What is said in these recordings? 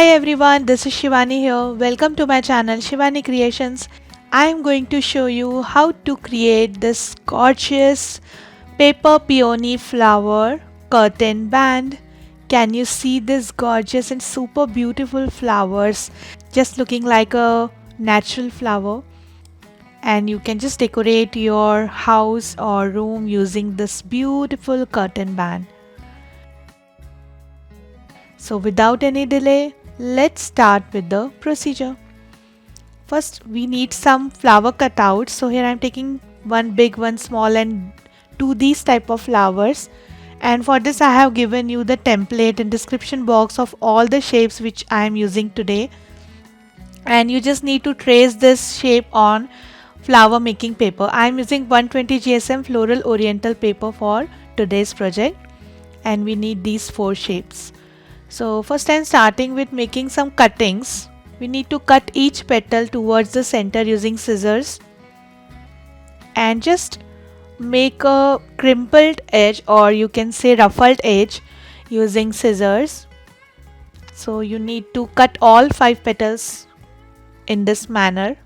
Hi everyone, this is Shivani here. Welcome to my channel Shivani Creations. I am going to show you how to create this gorgeous paper peony flower curtain band. Can you see this gorgeous and super beautiful flowers just looking like a natural flower? And you can just decorate your house or room using this beautiful curtain band. So without any delay, let's start with the procedure. First, we need some flower cutouts. So here I'm taking one big, one small and two these type of flowers. And for this I have given you the template in description box of all the shapes which I am using today. And you just need to trace this shape on flower making paper. I am using 120 GSM floral oriental paper for today's project. And we need these four shapes. So first I'm starting with making some cuttings. We need to cut each petal towards the center using scissors and just make a crimpled edge, or you can say ruffled edge, using scissors. So you need to cut all 5 petals in this manner.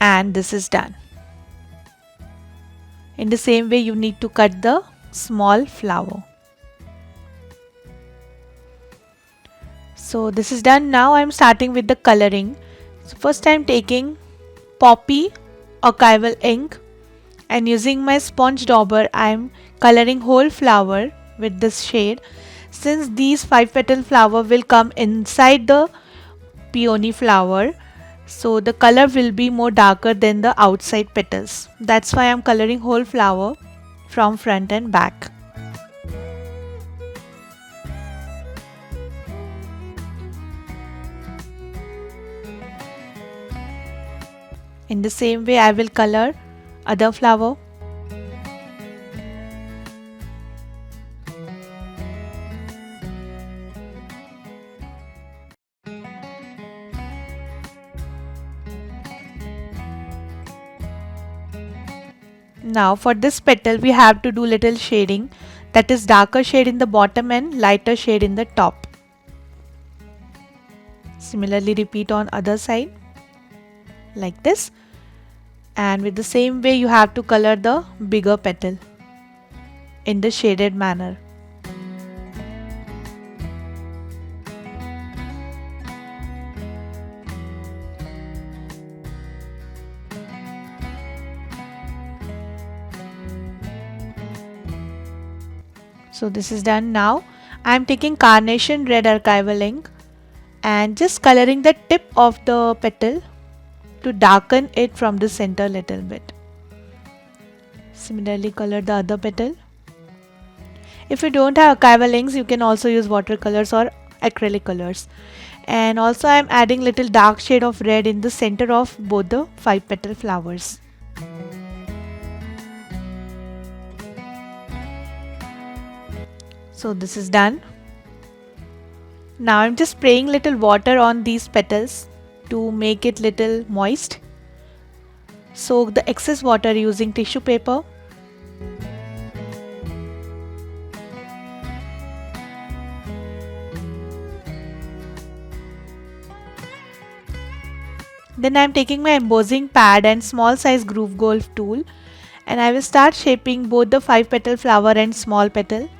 And this is done. In the same way you need to cut the small flower. So this is done. Now I'm starting with the coloring. So first I'm taking poppy archival ink and using my sponge dauber I'm coloring whole flower with this shade. Since these 5 petal flower will come inside the peony flower, so the color will be more darker than the outside petals. That's why I'm coloring whole flower from front and back. In the same way I will color other flower. Now for this petal we have to do little shading, that is darker shade in the bottom and lighter shade in the top. Similarly repeat on other side like this, and with the same way you have to color the bigger petal in the shaded manner. So this is done. Now I am taking carnation red archival ink and just coloring the tip of the petal to darken it from the center little bit. Similarly color the other petal. If you don't have archival inks you can also use watercolors or acrylic colors. And also I am adding little dark shade of red in the center of both the 5 petal flowers. So this is done. Now I'm just spraying little water on these petals to make it little moist. Soak the excess water using tissue paper. Then I'm taking my embossing pad and small size groove golf tool, and I will start shaping both the 5 petal flower and small petal.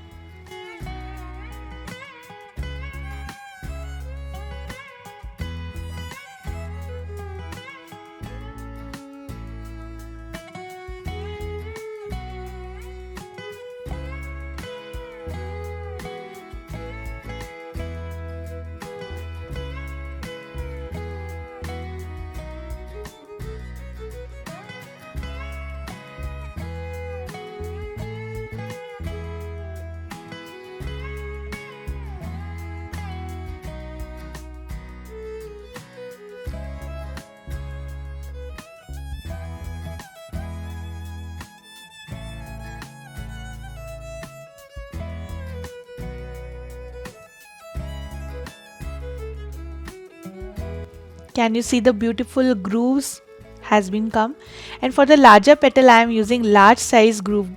Can you see the beautiful grooves has been come? And for the larger petal I am using large size groove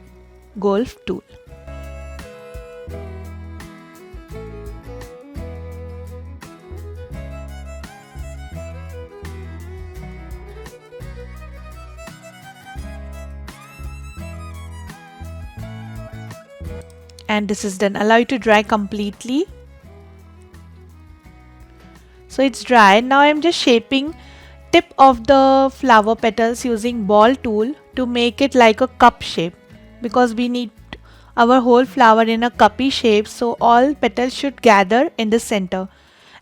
golf tool. And this is done. Allow it to dry completely. So it's dry. Now I'm just shaping tip of the flower petals using ball tool to make it like a cup shape, because we need our whole flower in a cuppy shape, so all petals should gather in the center,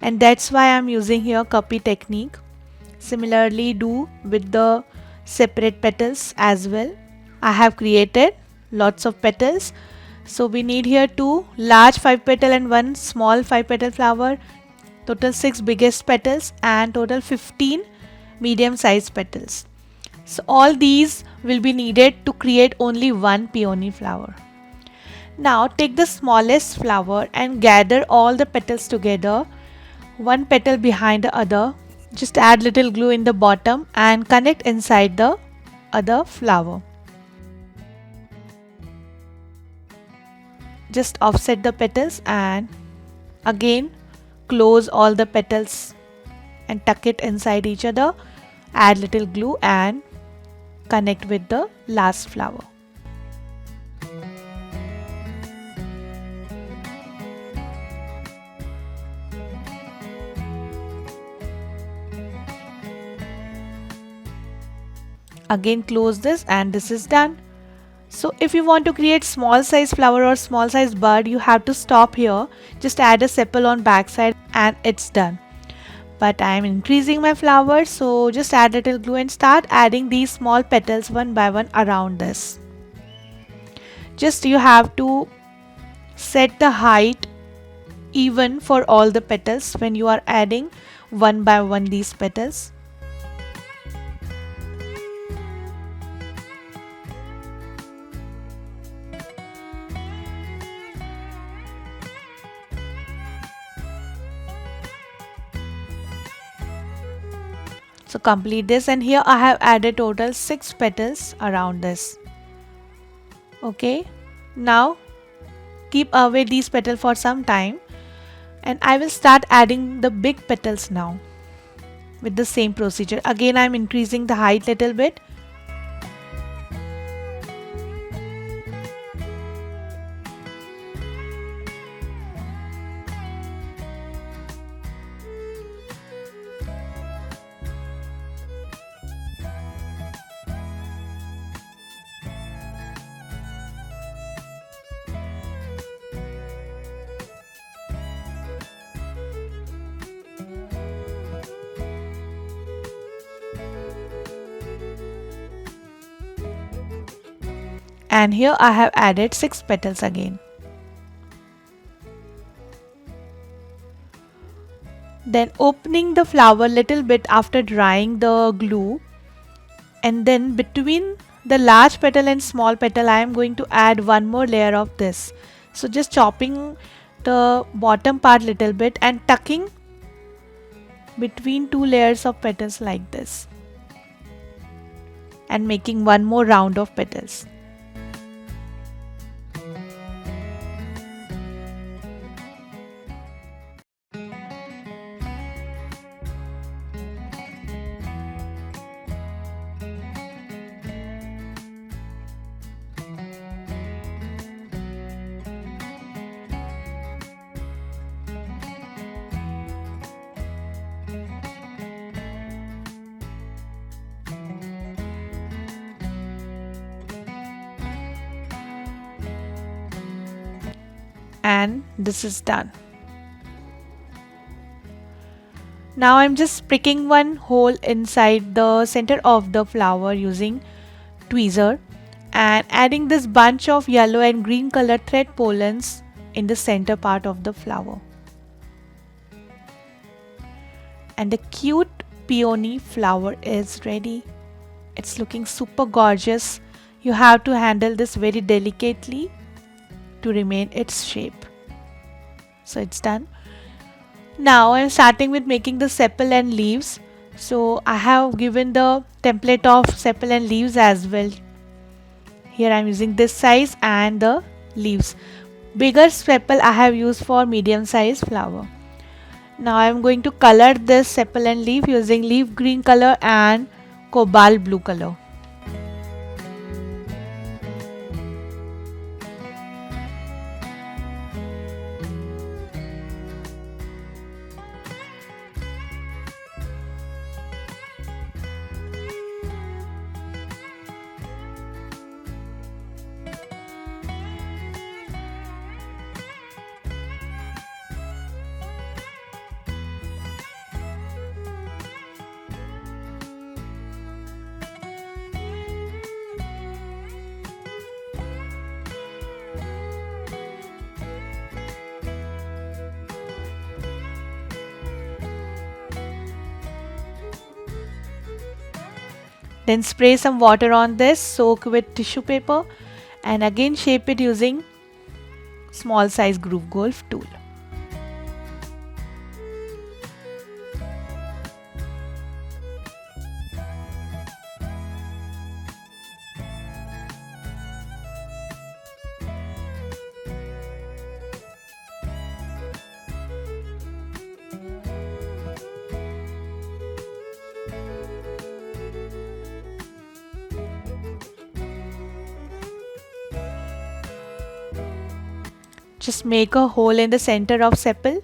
and that's why I'm using here cuppy technique. Similarly do with the separate petals as well. I have created lots of petals. So we need here 2 large 5 petal and 1 small 5 petal flower, total 6 biggest petals and total 15 medium sized petals. So all these will be needed to create only one peony flower. Now take the smallest flower and gather all the petals together, one petal behind the other. Just add little glue in the bottom and connect inside the other flower. Just offset the petals and again close all the petals and tuck it inside each other. Add little glue and connect with the last flower. Again close this and this is done. So if you want to create small size flower or small size bud, you have to stop here. Just add a sepal on backside and it's done. But I am increasing my flower, so just add little glue and start adding these small petals one by one around this. Just you have to set the height even for all the petals when you are adding one by one these petals. So complete this, and here I have added total 6 petals around this. Okay, now keep away these petals for some time and I will start adding the big petals now with the same procedure. Again I am increasing the height little bit. And here I have added 6 petals again. Then opening the flower little bit after drying the glue, and then between the large petal and small petal I am going to add one more layer of this. So just chopping the bottom part little bit and tucking between 2 layers of petals like this and making one more round of petals. And this is done. Now I'm just pricking one hole inside the center of the flower using tweezer and adding this bunch of yellow and green color thread pollens in the center part of the flower. And the cute peony flower is ready. It's looking super gorgeous. You have to handle this very delicately to remain its shape. So it's done. Now I'm starting with making the sepal and leaves. So I have given the template of sepal and leaves as well. Here I am using this size and the leaves. Bigger sepal I have used for medium size flower. Now I am going to color this sepal and leaf using leaf green color and cobalt blue color. Then spray some water on this, soak with tissue paper and again shape it using small size groove golf tool. Just make a hole in the center of sepal.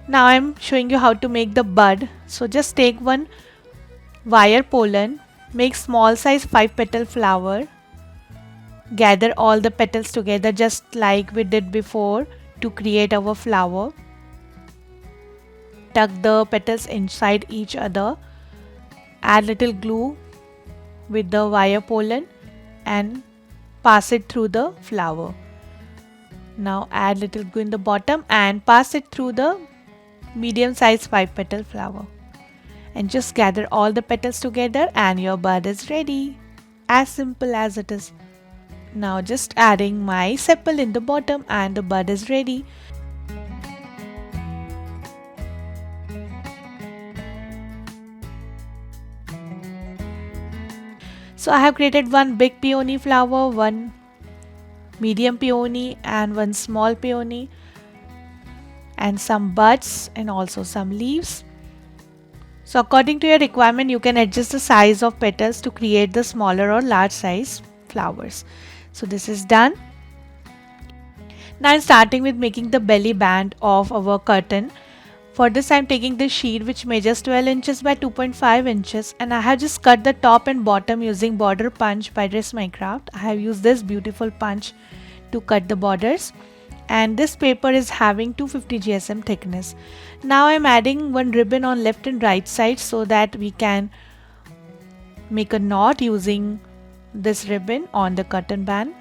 Now I am showing you how to make the bud. So just take one wire pollen, make small size 5 petal flower, gather all the petals together just like we did before to create our flower. Tuck the petals inside each other, add little glue with the wire pollen and pass it through the flower. Now add little glue in the bottom and pass it through the medium size 5 petal flower. And just gather all the petals together and your bud is ready. As simple as it is. Now just adding my sepal in the bottom and the bud is ready. So I have created one big peony flower, one medium peony and one small peony and some buds and also some leaves. So according to your requirement you can adjust the size of petals to create the smaller or large size flowers. So this is done. Now I'm starting with making the belly band of our curtain. For this I'm taking this sheet which measures 12 inches by 2.5 inches and I have just cut the top and bottom using border punch by Dress My Craft. I have used this beautiful punch to cut the borders and this paper is having 250 GSM thickness. Now I'm adding one ribbon on left and right side so that we can make a knot using this ribbon on the curtain band.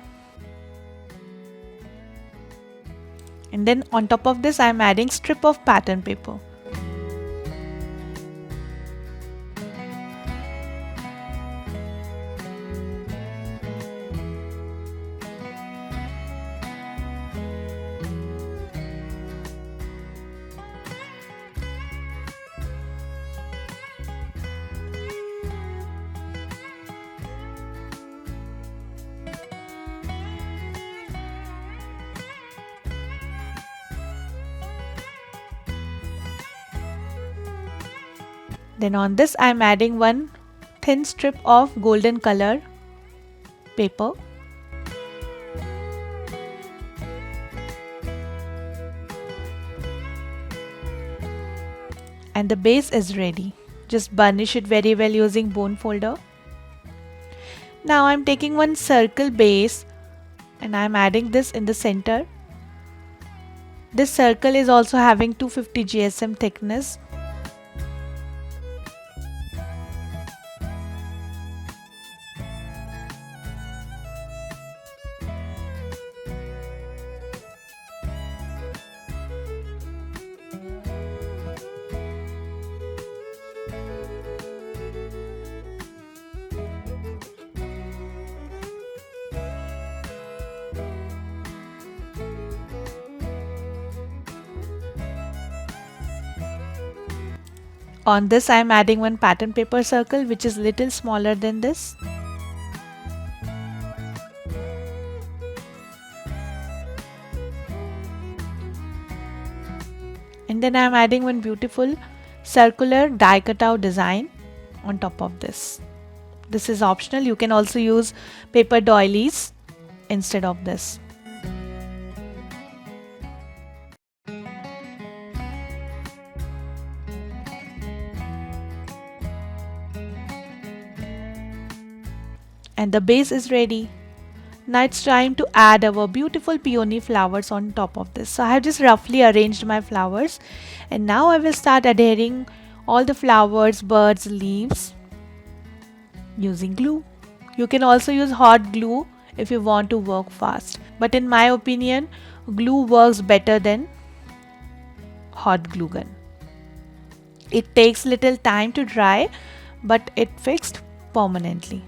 And then on top of this I am adding strip of pattern paper. Then on this I am adding one thin strip of golden color paper. And the base is ready. Just burnish it very well using bone folder. Now I am taking one circle base and I am adding this in the center. This circle is also having 250 GSM thickness. On this I am adding one pattern paper circle which is little smaller than this. And then I am adding one beautiful circular die cutout design on top of this. This is optional. You can also use paper doilies instead of this. And the base is ready. Now it's time to add our beautiful peony flowers on top of this. So I have just roughly arranged my flowers, and now I will start adhering all the flowers, birds, leaves using glue. You can also use hot glue if you want to work fast, but in my opinion glue works better than hot glue gun. It takes little time to dry, but it fixed permanently.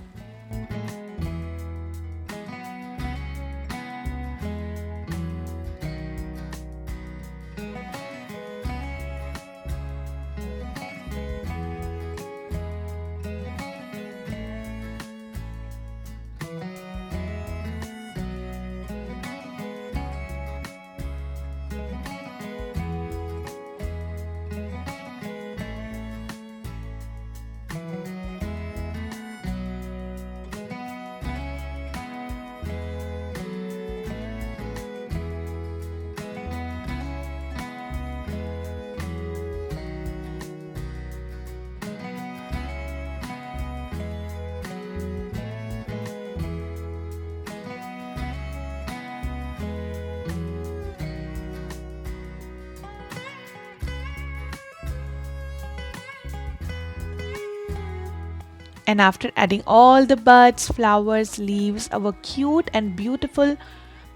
And after adding all the buds, flowers, leaves, our cute and beautiful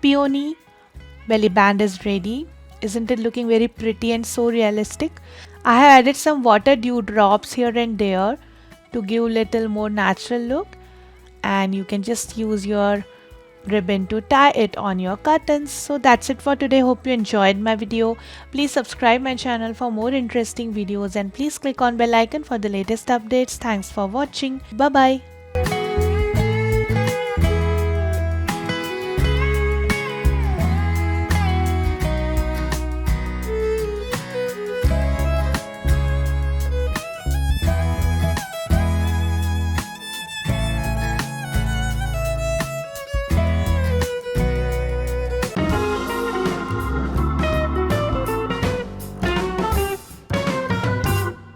peony belly band is ready. Isn't it looking very pretty and so realistic? I have added some water dew drops here and there to give little more natural look, and you can just use your ribbon to tie it on your curtains. So that's it for today. Hope you enjoyed my video. Please subscribe my channel for more interesting videos, and please click on bell icon for the latest updates. Thanks for watching. Bye bye.